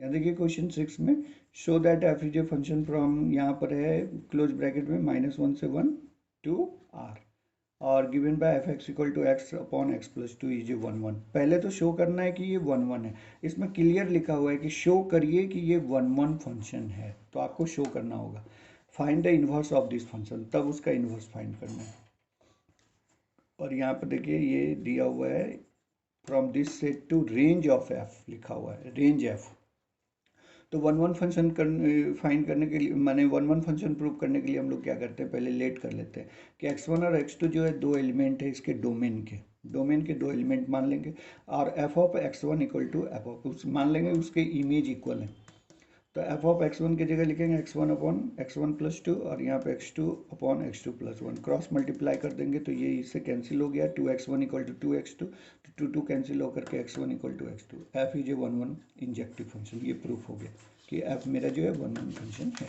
यहाँ देखिए क्वेश्चन 6 में show that F is a function from, यहाँ पर है क्लोज ब्रैकेट में -1 से 1 टू आर, और given by F X equal to X upon X plus two is a 1 1। पहले तो शो करना है कि ये 1 1 है, इसमें क्लियर लिखा हुआ है कि शो करिए कि ये 1 1 फंक्शन है, तो आपको शो करना होगा। Find the inverse of this function, तब उसका इन्वर्स फाइंड करना है। और यहाँ पर देखिए ये दिया हुआ है from this set to range of F, लिखा हुआ है रेंज एफ। तो 1 1 फंक्शन फाइंड करने के लिए, माने 1 1 फंक्शन प्रूव करने के लिए हम लोग क्या करते हैं, पहले लेट कर लेते हैं कि x1 और x2 जो है दो एलिमेंट है इसके डोमेन के दो एलिमेंट मान लेंगे, और f of x1 equal to F of उस मान लेंगे उसके इमेज इक्वल है। तो f ऑफ x1 की जगह लिखेंगे x1 upon x1 plus two, और यहाँ पे x2 upon x2 plus one, cross multiply कर देंगे तो ये इससे कैंसिल हो गया, 2x1 इक्वल टू 2x2, तो 2 कैंसिल होकर के x1 equal to x2। f is a 1 1 injective function, ये प्रूफ हो गया कि f मेरा जो है 1 1 फंक्शन है।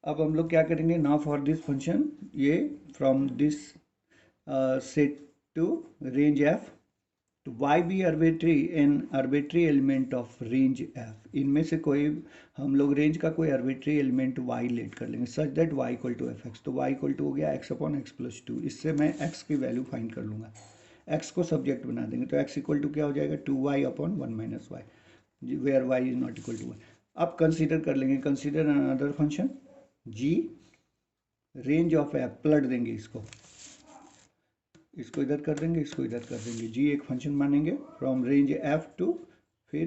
अब हम लोग क्या करेंगे, नाउ फॉर दिस फंक्शन, ये from this set to range F, तो y भी arbitrary element of range f, इनमें से कोई हम लोग रेंज का कोई आर्बिट्री एलिमेंट y लेट कर लेंगे such that y equal to F X, तो y इक्वल टू हो गया x upon X plus two. इससे मैं x की वैल्यू फाइंड कर लूँगा, x को सब्जेक्ट बना देंगे, तो x इक्वल टू क्या हो जाएगा 2y upon 1 minus Y, where y is not equal to 1। अब कंसीडर कर लेंगे, consider another function g range of f, पलट देंगे इसको इधर कर देंगे, इसको इधर कर देंगे, g एक फंक्शन मानेंगे फ्रॉम रेंज f टू, फिर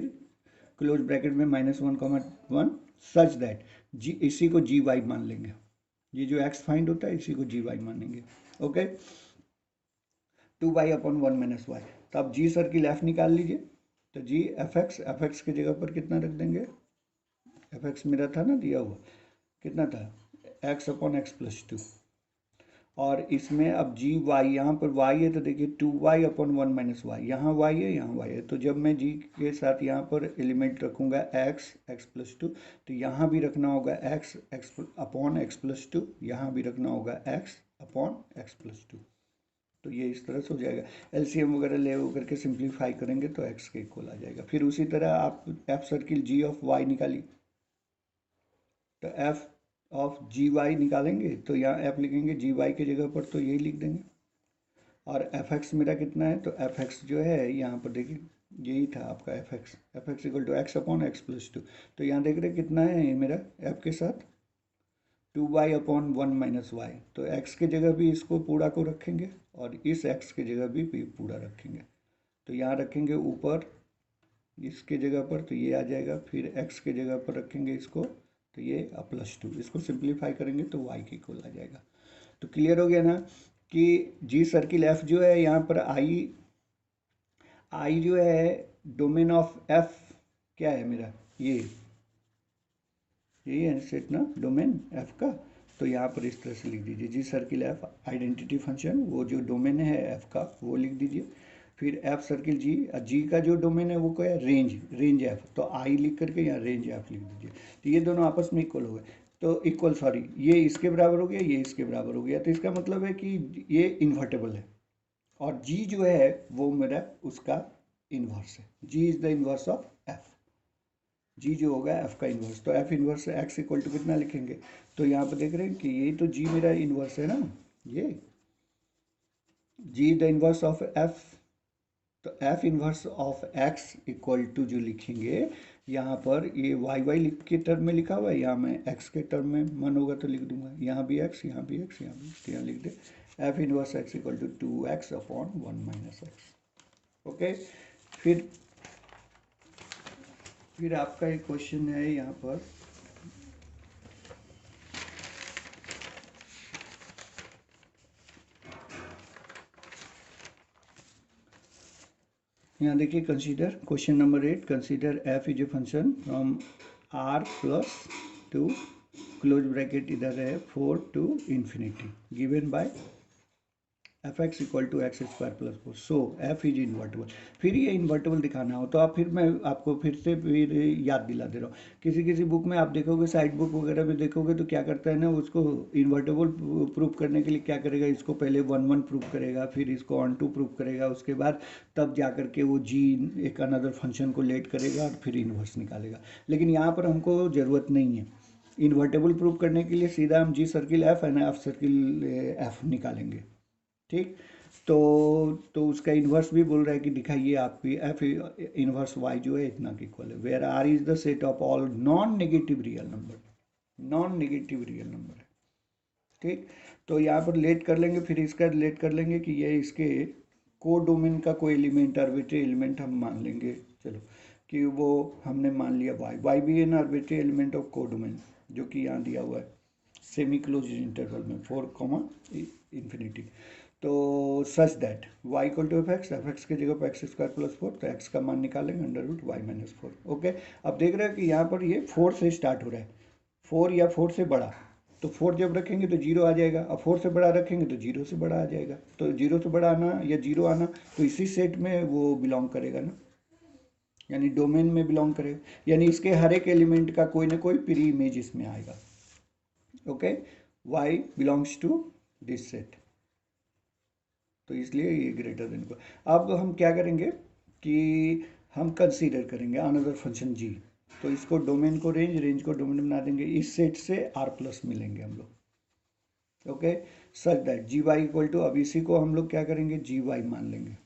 क्लोज ब्रैकेट में -1, सच दैट जी, इसी को जी वाई मान लेंगे, ये जो x फाइंड होता है इसी को जी वाई मानेंगे। Okay, 2y upon 1 minus Y. तो अब जी सर्किल f निकाल लीजिए, तो जी एफ एक्स की जगह पर कितना रख देंगे, एफ एक्स मेरा था ना दिया हुआ, कितना था x upon X plus to, और इसमें अब जी वाई, यहाँ पर y है तो देखिए 2y अपॉन 1 माइनस वाई, यहाँ y है यहाँ y है, तो जब मैं g के साथ यहाँ पर एलिमेंट रखूँगा x प्लस टू, तो यहाँ भी रखना होगा x upon X plus to, यहाँ भी रखना होगा x upon X plus two. तो ये इस तरह से हो जाएगा, एलसीएम वगैरह ले होकर के सिंप्लीफाई करेंगे तो x के इक्वल आ जाएगा। फिर उसी तरह आप f circle g of y निकालिए, तो f ऑफ जी वाई निकालेंगे तो यहाँ f लिखेंगे, जी वाई की जगह पर तो यही लिख देंगे, और एफ एक्स मेरा कितना है, तो एफ एक्स जो है यहाँ पर देखिए यही था आपका F X equal to X upon X plus two. तो यहाँ देख रहे कितना है ये मेरा f के साथ 2y अपॉन 1 माइनस वाई, तो x की जगह भी इसको पूरा को रखेंगे और इस x की जगह भी पूरा रखेंगे, तो यहाँ रखेंगे ऊपर इसके जगह पर तो ये आ जाएगा, फिर x के जगह पर रखेंगे इसको तो ये प्लस टू, इसको सिंप्लीफाई करेंगे तो y के इक्वल आ जाएगा। तो क्लियर हो गया ना कि जी सर्किल f जो है यहाँ पर I जो है डोमेन ऑफ f क्या है मेरा, ये यही है सेट ना डोमेन f का, तो यहाँ पर इस तरह से लिख दीजिए जी सर्किल f आइडेंटिटी फंक्शन, वो जो डोमेन है f का वो लिख दीजिए, फिर f सर्किल जी का जो डोमेन है वो क्या है रेंज f, तो I लिख करके यहाँ रेंज f लिख दीजिए, तो ये दोनों आपस में इक्वल हो गए, तो इक्वल सॉरी ये इसके बराबर हो गया, ये इसके बराबर हो गया, तो इसका मतलब है कि ये इन्वर्टेबल है, और g जो है वो मेरा उसका इन्वर्स है, g is the inverse of f, G जो होगा f का इन्वर्स, तो f inverse x equal to कितना लिखेंगे, तो यहाँ पर देख रहे हैं कि यही तो g मेरा इन्वर्स है ना, ये g the inverse of f, तो f inverse of x equal to जो लिखेंगे यहाँ पर ये y लिख के टर्म में लिखा हुआ है, यहाँ मैं x के टर्म में मन होगा तो लिख दूंगा, यहाँ भी x यहाँ भी x यहाँ भी, तो यहाँ लिख दे f inverse x equal to 2x upon 1 minus X. Okay, फिर आपका एक क्वेश्चन है यहाँ पर, यहाँ देखिए consider question number 8, consider f is a function from r plus to close bracket इधर है 4 to infinity given by F X equal to X square plus 4, so F is invertible. फिर ये इन्वर्टेबल दिखाना हो तो आप फिर मैं आपको फिर याद दिला दे रहा हूँ। किसी किसी बुक में आप देखोगे, साइड बुक वगैरह में देखोगे तो क्या करता है ना, उसको इन्वर्टेबल प्रूफ करने के लिए क्या करेगा, इसको पहले 1 1 प्रूफ करेगा, फिर इसको ऑन 2 प्रूफ करेगा, उसके बाद तब जा करके वो जी एक अनदर फंक्शन को लेट करेगा और फिर इन्वर्स निकालेगा। लेकिन यहाँ पर हमको ज़रूरत नहीं है। इन्वर्टेबल प्रूफ करने के लिए सीधा हम G circle F and F circle F निकालेंगे। ठीक, तो उसका इन्वर्स भी बोल रहा है कि दिखाइए आपकी एफ इन्वर्स वाई जो है इतना के इक्वल है, where R is the set of all non negative real number, non negative real number है। ठीक, तो यहाँ पर लेट कर लेंगे, फिर इसका लेट कर लेंगे कि ये इसके को डोमेन का कोई एलिमेंट, आर्बिट्री एलिमेंट हम मान लेंगे। चलो कि वो हमने मान लिया वाई भी एन आर्बिट्री एलिमेंट ऑफ को डोमेन, जो कि यहाँ दिया हुआ है सेमी क्लोज इंटरवल में 4 इंफिनिटी। तो such that Y equal to F X की जगह पर एक्स स्क्वायर प्लस 4, तो एक्स का मान निकालेंगे under root Y minus 4। Okay, अब देख रहे हैं कि यहाँ पर ये 4 से स्टार्ट हो रहा है, 4 या 4 से बड़ा, तो 4 जब रखेंगे तो 0 आ जाएगा, अब 4 से बड़ा रखेंगे तो 0 से बड़ा आ जाएगा। तो 0 से बड़ा आना या 0 आना तो इसी सेट में वो बिलोंग करेगा ना, यानी डोमेन में बिलोंग करेगा, यानी इसके हर एक एलिमेंट का कोई ना कोई प्री इमेज इसमें आएगा। Okay, Y belongs to this set, तो इसलिए ये ग्रेटर देन को। अब हम क्या करेंगे कि हम कंसीडर करेंगे अनदर फंक्शन जी, तो इसको डोमेन को रेंज को डोमेन बना देंगे, इस सेट से आर प्लस मिलेंगे हम लोग। Okay, such that G Y equal to, अब इसी को हम लोग क्या करेंगे जी वाई मान लेंगे,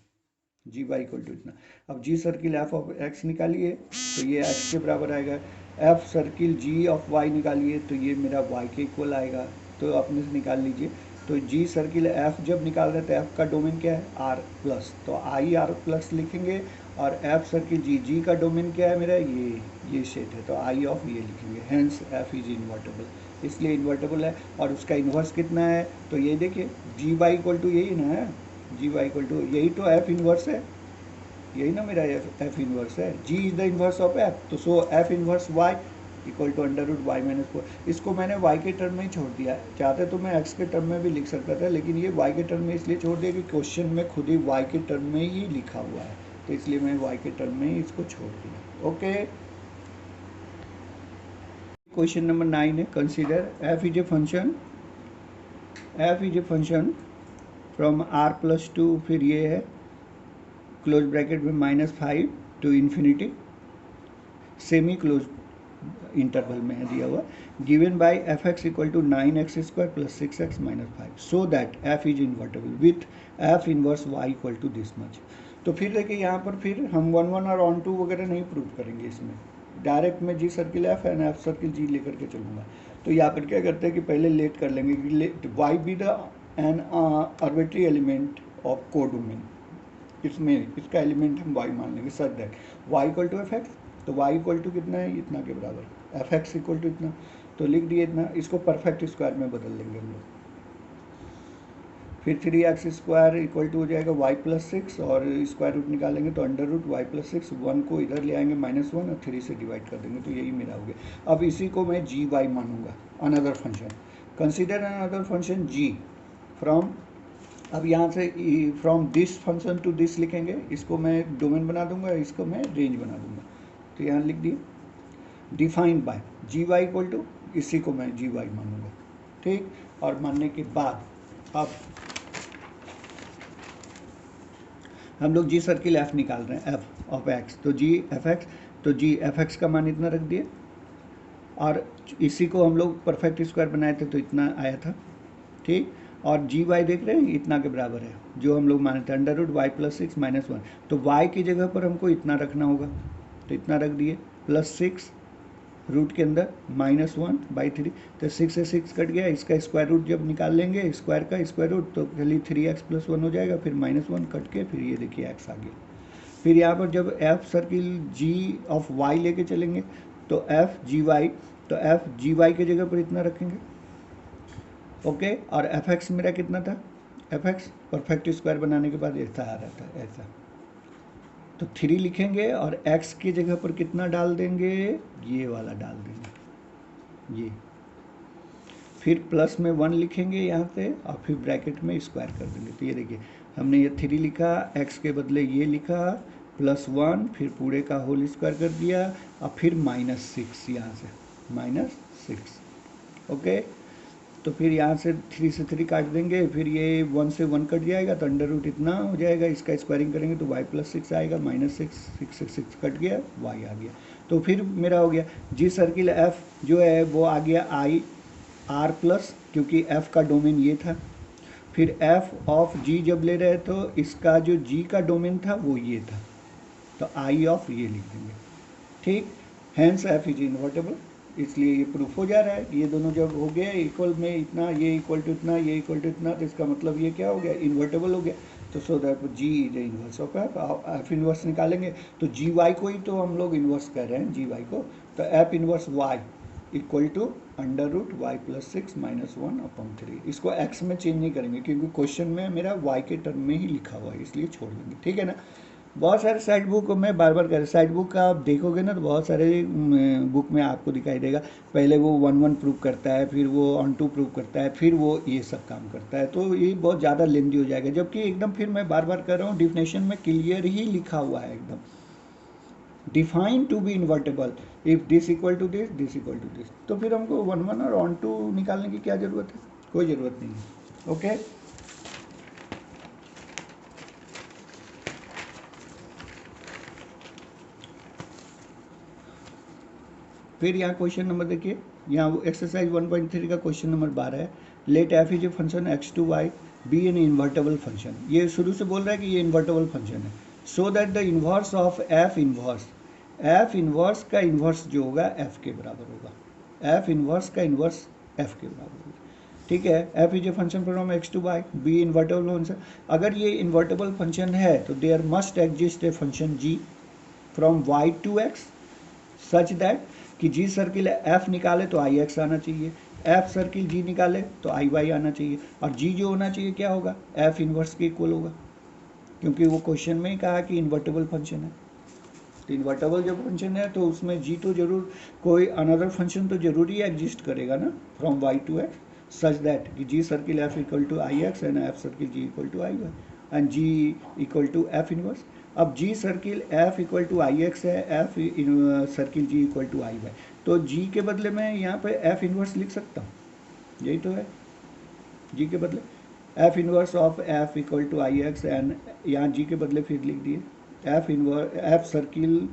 जी वाई इक्वल टू इतना। अब G circle F of X निकालिए तो ये एक्स के बराबर आएगा, F circle G of Y निकालिए तो ये मेरा वाई के इक्वल आएगा, तो अपने से निकाल लीजिए। तो जी सर्किल एफ जब निकाल रहे तो एफ का डोमेन क्या है आर प्लस, तो आई आर प्लस लिखेंगे, और एफ सर्किल जी, जी का डोमेन क्या है मेरा ये सेट है, तो आई ऑफ ये लिखेंगे, हेंस एफ इज इन्वर्टेबल, इसलिए इन्वर्टेबल है। और उसका इन्वर्स कितना है, तो ये देखिए जी वाई इक्वल टू यही ना है, जी वाई इक्वल टू यही तो एफ इन्वर्स है, यही ना मेरा एफ इन्वर्स है, G is the inverse of F, तो so F inverse Y equal to under root Y minus 4। इसको मैंने वाई के टर्म में ही छोड़ दिया, चाहते तो मैं एक्स के टर्म में भी लिख सकता था, लेकिन ये वाई के टर्म में इसलिए छोड़ दिया कि क्वेश्चन में खुद ही वाई के टर्म में ही लिखा हुआ है, तो इसलिए मैं वाई के टर्म में ही इसको छोड़ दिया। ओके, क्वेश्चन नंबर 9 है, consider F is a function, F is a function from R plus 2, फिर ये है क्लोज ब्रैकेट में -5 to infinity, semi close interval में है दिया हुआ, given by F X equal to 9x square plus 6x minus 5, so that F is invertible with F inverse Y equal to this much. तो फिर देखिए यहाँ पर फिर हम 1 1 और ऑन 2 वगैरह नहीं प्रूव करेंगे, इसमें डायरेक्ट मैं G circle F and F circle G लेकर के चलूँगा। तो यहाँ पर क्या करते हैं कि पहले लेट कर लेंगे कि Y be the an arbitrary element of codomain, इसमें इसका एलिमेंट हम वाई मान लेंगे, such that Y equal to F X, तो वाई इक्वल टू कितना है इतना के बराबर, एफ एक्स इक्वल टू इतना, तो लिख दिए इतना, इसको परफेक्ट स्क्वायर में बदल लेंगे हम लोग, फिर 3x स्क्वायर इक्वल टू हो जाएगा वाई प्लस 6, और स्क्वायर रूट निकालेंगे तो अंडर रूट वाई प्लस 6, 1 को इधर ले आएंगे -1 और 3 से डिवाइड कर देंगे, तो यही मेरा हो गया। अब इसी को मैं जी वाई मानूंगा, another function, consider another function G from, अब यहाँ से from this function to this लिखेंगे, इसको मैं डोमेन बना दूंगा, इसको मैं रेंज बना दूंगा, तो यहाँ लिख दिए defined by G Y equal to, इसी को मैं जी वाई मानूंगा। ठीक, और मानने के बाद अब हम लोग जी सर्किल एफ निकाल रहे हैं, एफ ऑफ एक्स, तो जी एफ एक्स, तो जी एफ एक्स का मान इतना रख दिए, और इसी को हम लोग परफेक्ट स्क्वायर बनाए थे तो इतना आया था। ठीक, और जी वाई देख रहे हैं इतना के बराबर है, जो हम लोग माने थे under root Y plus 6 minus 1, तो वाई की जगह पर हमको इतना रखना होगा, तो इतना रख दिए, प्लस 6 रूट के अंदर -1/3, तो 6 से 6 कट गया, इसका स्क्वायर रूट जब निकाल लेंगे स्क्वायर का स्क्वायर रूट, तो खाली 3x + 1 हो जाएगा, फिर -1 कट के फिर ये देखिए x आ गया। फिर यहाँ पर जब F circle G of Y लेके चलेंगे तो एफ जी वाई, तो एफ जी वाई की जगह पर इतना रखेंगे। ओके, और एफ एक्स मेरा कितना था, एफ एक्स परफेक्ट स्क्वायर बनाने के बाद ऐसा आ रहा था, ऐसा, तो 3 लिखेंगे और x की जगह पर कितना डाल देंगे, ये वाला डाल देंगे, ये। फिर प्लस में 1 लिखेंगे यहाँ से और फिर ब्रैकेट में स्क्वायर कर देंगे। तो ये देखिए हमने ये 3 लिखा, x के बदले ये लिखा +1, फिर पूरे का होल स्क्वायर कर दिया और फिर -6 यहाँ से -6। ओके, तो फिर यहाँ से 3 से 3 काट देंगे, फिर ये 1 से 1 कट जाएगा तो अंडर रूट इतना हो जाएगा, इसका स्क्वायरिंग करेंगे तो y+6 आएगा, -6 कट गया, y आ गया। तो फिर मेरा हो गया जी सर्किल f जो है वो आ गया आई आर प्लस, क्योंकि f का डोमेन ये था। फिर f ऑफ g जब ले रहे तो इसका जो g का डोमेन था वो ये था, तो आई ऑफ ये लिख देंगे। ठीक, हैंस f इज इन्वर्टेबल, इसलिए ये प्रूफ हो जा रहा है। ये दोनों जब हो गया इक्वल में इतना, ये इक्वल टू इतना, ये इक्वल टू इतना, तो इसका मतलब ये क्या हो गया, इन्वर्टेबल हो गया। तो so that G is inverse of F. F inverse निकालेंगे तो जी वाई को ही तो हम लोग इन्वर्स कर रहे हैं, जी वाई को, तो F inverse Y equal to √y+6 -1/3। इसको x में चेंज नहीं करेंगे क्योंकि क्वेश्चन में मेरा y के टर्म में ही लिखा हुआ है, इसलिए छोड़ देंगे। ठीक है ना। बहुत सारे साइड बुक को मैं बार बार कह रहा, साइड बुक का आप देखोगे ना तो बहुत सारे बुक में आपको दिखाई देगा, पहले वो 1 प्रूव करता है, फिर वो ऑन 2 प्रूव करता है, फिर वो ये सब काम करता है, तो ये बहुत ज़्यादा लेंदी हो जाएगा। जबकि एकदम फिर मैं बार बार कर रहा हूँ, डिफिनेशन में क्लियर ही लिखा हुआ है एकदम, define to be invertible if this equal to this, this equal to this. तो फिर हमको 1 और ऑन 2 निकालने की क्या ज़रूरत है, कोई ज़रूरत नहीं है। ओके, फिर यहाँ क्वेश्चन नंबर देखिए, यहाँ एक्सरसाइज 1.3 का क्वेश्चन नंबर 12 है। Let F is a function x2y be an invertible function. ये शुरू से बोल रहा है कि ये इन्वर्टेबल फंक्शन है। So that the inverse of F inverse का इन्वर्स जो होगा एफ के बराबर होगा, एफ इन्वर्स का इन्वर्स एफ के बराबर होगा। ठीक है, F is a function from x2y be invertible function. अगर ये इन्वर्टेबल फंक्शन है तो there must exist a function g from y to x such that कि जी सर्किल एफ निकाले तो आई एक्स आना चाहिए, एफ सर्किल जी निकाले तो आई वाई आना चाहिए, और जी जो होना चाहिए क्या होगा, एफ इन्वर्स के इक्वल होगा, क्योंकि वो क्वेश्चन में ही कहा कि इन्वर्टेबल फंक्शन है। तो इन्वर्टेबल जब फंक्शन है तो उसमें जी तो जरूर, कोई अनदर फंक्शन तो जरूरी एग्जिस्ट करेगा ना from Y to X, such that कि G circle F equal to I X and F circle G equal to I Y and G equal to F inverse. अब G circle F equal to I X है, F circle G equal to I Y, तो G के बदले मैं यहाँ पे F inverse लिख सकता हूँ, यही तो है। जी के बदले F inverse of F equal to I X and यहाँ जी के बदले फिर लिख दिए F circle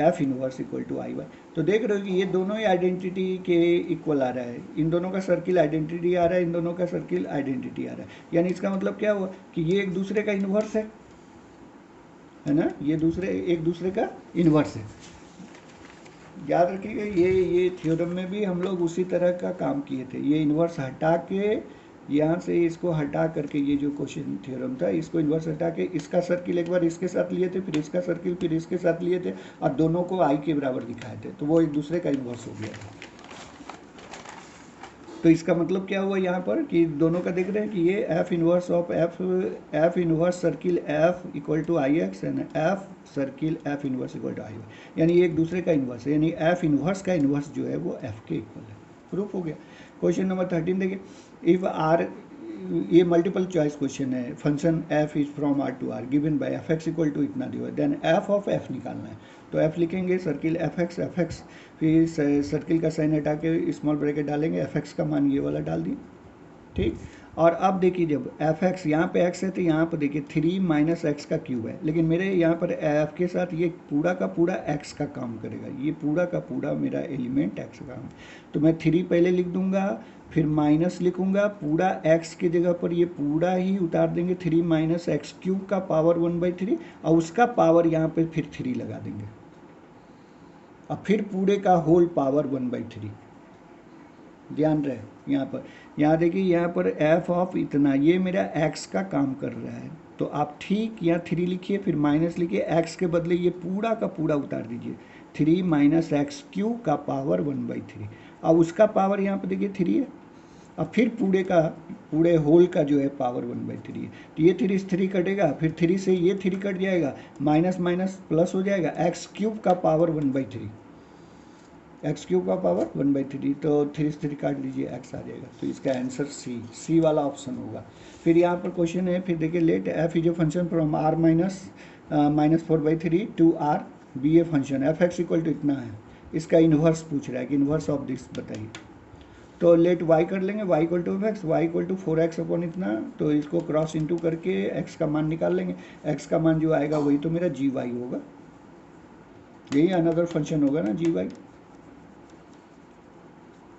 F inverse equal to I Y. तो देख रहे हो कि ये दोनों ही आइडेंटिटी के इक्वल आ रहा है, इन दोनों का सर्किल आइडेंटिटी आ रहा है, इन दोनों का सर्किल आइडेंटिटी आ रहा है। यानी इसका मतलब क्या हुआ कि ये एक दूसरे का इन्वर्स है ना, ये एक दूसरे का इन्वर्स है। याद रखिएगा ये थ्योरम में भी हम लोग उसी तरह का काम किए थे। ये इन्वर्स हटा के यहाँ से इसको हटा करके, ये जो क्वेश्चन थ्योरम था इसको इन्वर्स हटा के इसका सर्किल एक बार इसके साथ लिए थे, फिर इसका सर्किल फिर इसके साथ लिए थे, और दोनों को आई के बराबर दिखाए थे, तो वो एक दूसरे का इन्वर्स हो गया था। तो इसका मतलब क्या हुआ यहाँ पर कि दोनों का देख रहे हैं कि ये F inverse of F inverse circle F equal to I X and F circle F inverse equal to I Y, यानी ये एक दूसरे का इन्वर्स है, यानी एफ इन्वर्स का इन्वर्स जो है वो एफ के इक्वल है। प्रूफ हो गया। क्वेश्चन नंबर 13 देखिए, इफ आर, ये मल्टीपल चॉइस क्वेश्चन है, function F is from R to R given by F X equal to इतना दिया, देन एफ ऑफ एफ निकालना है। तो एफ लिखेंगे सर्किल एफ एक्स, फिर सर्किल का साइन हटा के स्मॉल ब्रैकेट डालेंगे, एफ एक्स का मान ये वाला डाल दिए। ठीक, और अब देखिए जब एफ एक्स यहाँ पे एक्स है तो यहाँ पर देखिए 3 माइनस एक्स का क्यूब है, लेकिन मेरे यहाँ पर एफ के साथ ये पूरा का पूरा एक्स का काम करेगा, ये पूरा का पूरा मेरा एलिमेंट एक्स का काम। तो मैं 3 पहले लिख दूंगा, फिर माइनस लिखूंगा, पूरा एक्स की जगह पर ये पूरा ही उतार देंगे, 3 माइनस एक्स क्यूब का पावर 1/3, और उसका पावर यहाँ पे फिर 3 लगा देंगे, और फिर पूरे का होल पावर 1/3। ध्यान रहे यहाँ पर, यहाँ देखिए यहाँ पर एफ ऑफ इतना, ये मेरा एक्स का काम कर रहा है, तो आप ठीक यहाँ 3 लिखिए, फिर माइनस लिखिए, एक्स के बदले ये पूरा का पूरा उतार दीजिए, 3 माइनस एक्स क्यूब का पावर 1/3, अब उसका पावर यहाँ पर देखिए 3 है, अब फिर पूरे होल का जो है पावर 1/3 है। तो ये 3 से 3 कटेगा, फिर 3 से ये 3 कट जाएगा, माइनस माइनस प्लस हो जाएगा, एक्स क्यूब का पावर 1/3, एक्स क्यूब का पावर 1/3, तो 3 से 3 काट लीजिए, एक्स आ जाएगा। तो इसका आंसर सी वाला ऑप्शन होगा। फिर यहाँ पर क्वेश्चन है, फिर देखिए let F is a function from R -4/3 to R be a function, F X equal to इतना है, इसका इन्वर्स पूछ रहा है कि इन्वर्स ऑफ दिस बताइए। तो लेट वाई कर लेंगे, Y equal to X, Y equal to 4x upon इतना, तो इसको क्रॉस इंटू करके एक्स का मान निकाल लेंगे। एक्स का मान जो आएगा वही तो मेरा जी वाई होगा, यही अनदर फंक्शन होगा ना जी वाई।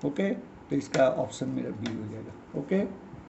ओके, तो इसका ऑप्शन मेरा बी हो जाएगा। ओके।